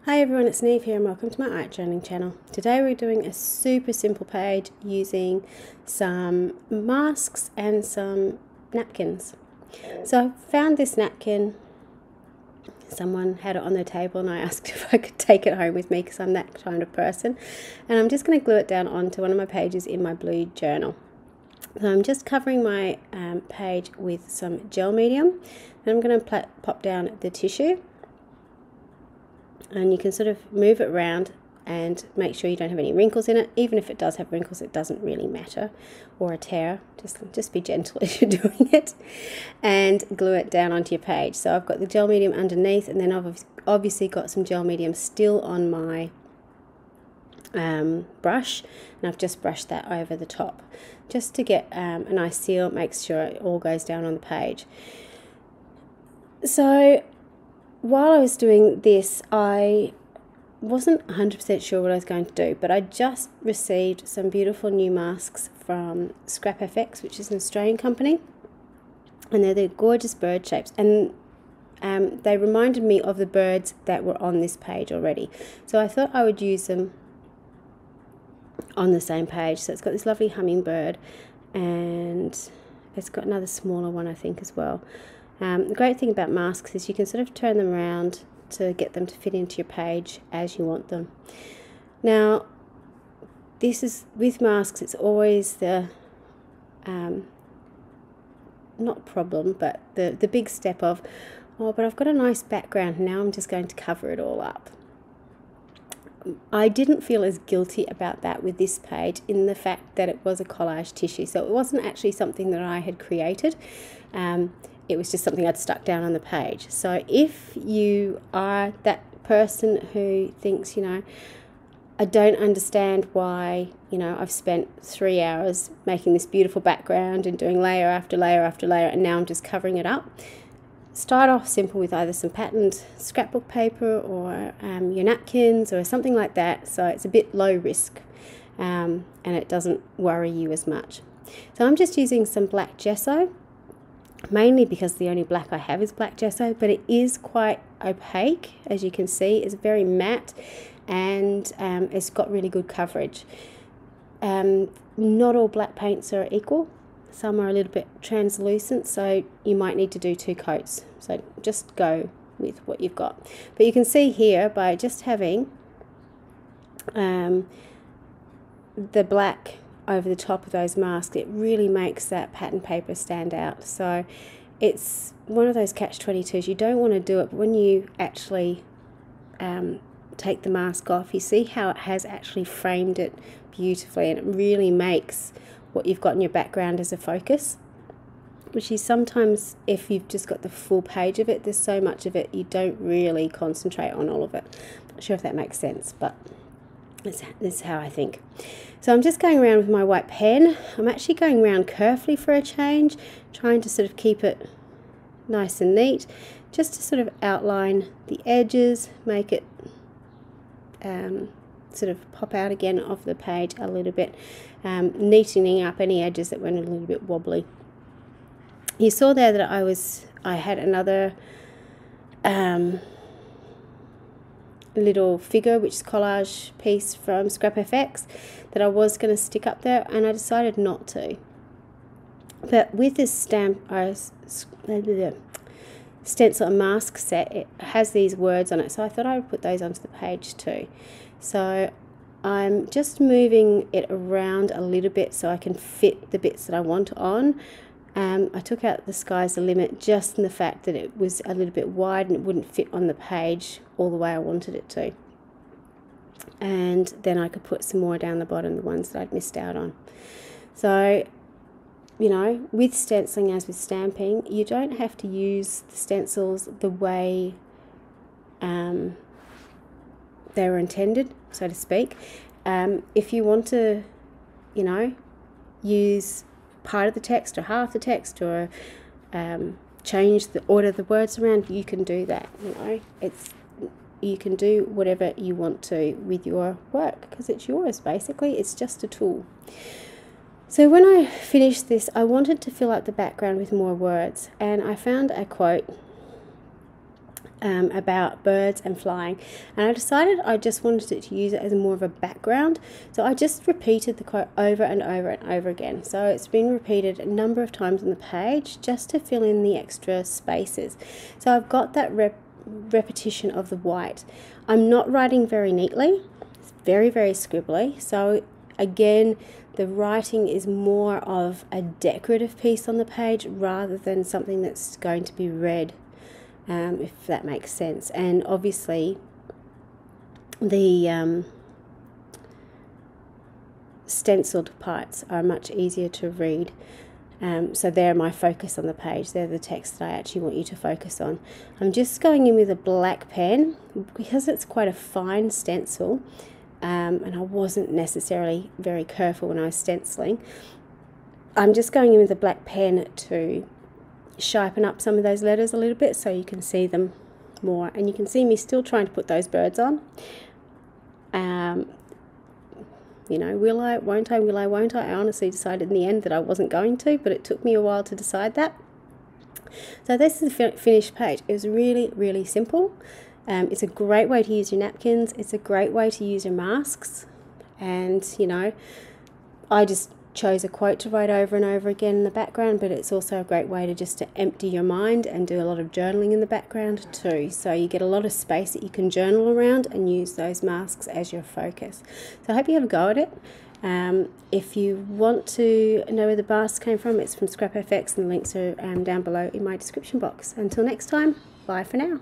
Hi everyone, it's Niamh here and welcome to my art journaling channel. Today we're doing a super simple page using some masks and some napkins. So I found this napkin, someone had it on their table and I asked if I could take it home with me because I'm that kind of person. And I'm just going to glue it down onto one of my pages in my blue journal. So I'm just covering my page with some gel medium. Then I'm going to pop down the tissue. And you can sort of move it around and make sure you don't have any wrinkles in it. Even if it does have wrinkles, it doesn't really matter, or a tear. Just be gentle as you're doing it, and glue it down onto your page. So I've got the gel medium underneath, and then I've obviously got some gel medium still on my brush, and I've just brushed that over the top just to get a nice seal. Makes sure it all goes down on the page. So while I was doing this, I wasn't 100% sure what I was going to do, but I just received some beautiful new masks from Scrap FX, which is an Australian company, and they're gorgeous bird shapes, and they reminded me of the birds that were on this page already. So I thought I would use them on the same page. So it's got this lovely hummingbird, and it's got another smaller one, I think, as well. The great thing about masks is you can sort of turn them around to get them to fit into your page as you want them. Now, this is with masks, it's always the not problem, but the big step of, oh, but I've got a nice background, now I'm just going to cover it all up. I didn't feel as guilty about that with this page, in the fact that it was a collage tissue, so it wasn't actually something that I had created. It was just something I'd stuck down on the page. So if you are that person who thinks, I don't understand why, I've spent 3 hours making this beautiful background and doing layer after layer after layer, and now I'm just covering it up. Start off simple with either some patterned scrapbook paper or your napkins or something like that, so it's a bit low risk and it doesn't worry you as much. So I'm just using some black gesso, mainly because the only black I have is black gesso, but it is quite opaque, as you can see. It's very matte, and it's got really good coverage. Not all black paints are equal. Some are a little bit translucent, so you might need to do 2 coats. So just go with what you've got. But you can see here, by just having the black over the top of those masks, it really makes that pattern paper stand out. So it's one of those catch-22s. You don't want to do it, but when you actually take the mask off, you see how it has actually framed it beautifully, and it really makes what you've got in your background as a focus, which is sometimes, if you've just got the full page of it, there's so much of it you don't really concentrate on all of it. Not sure if that makes sense, but this is how I think. So I'm just going around with my white pen. I'm actually going around carefully for a change, trying to sort of keep it nice and neat, just to sort of outline the edges, make it sort of pop out again off the page a little bit, neatening up any edges that went a little bit wobbly. You saw there that I had another little figure, which is collage piece from Scrap FX, that I was going to stick up there, and I decided not to. But with this stencil and mask set, it has these words on it, so I thought I would put those onto the page too. So I'm just moving it around a little bit so I can fit the bits that I want on. I took out the sky's the limit, just in the fact that it was a little bit wide and it wouldn't fit on the page all the way I wanted it to. And then I could put some more down the bottom, the ones that I'd missed out on. So, with stenciling, as with stamping, you don't have to use the stencils the way they were intended, so to speak. If you want to, use part of the text or half the text, or change the order of the words around, you can do that. You can do whatever you want to with your work, because it's yours basically. It's just a tool. So when I finished this, I wanted to fill up the background with more words, and I found a quote about birds and flying, and I decided I just wanted to use it as more of a background. So I just repeated the quote over and over and over again. So it's been repeated a number of times on the page just to fill in the extra spaces. So I've got that repetition of the white. I'm not writing very neatly. It's very, very scribbly. So again, the writing is more of a decorative piece on the page rather than something that's going to be read, if that makes sense. And obviously the stenciled parts are much easier to read. So they're my focus on the page. They're the text that I actually want you to focus on. I'm just going in with a black pen because it's quite a fine stencil. And I wasn't necessarily very careful when I was stenciling. I'm just going in with a black pen to sharpen up some of those letters a little bit so you can see them more. And you can see me still trying to put those birds on. You know, will I, won't I, will I, won't I? I honestly decided in the end that I wasn't going to, but it took me a while to decide that. So this is the finished page. It was really, really simple. It's a great way to use your napkins. It's a great way to use your masks. And, you know, I just chose a quote to write over and over again in the background, but it's also a great way to just to empty your mind and do a lot of journaling in the background too. So you get a lot of space that you can journal around and use those masks as your focus. So I hope you have a go at it. If you want to know where the masks came from, it's from Scrap FX, and the links are down below in my description box. Until next time, bye for now.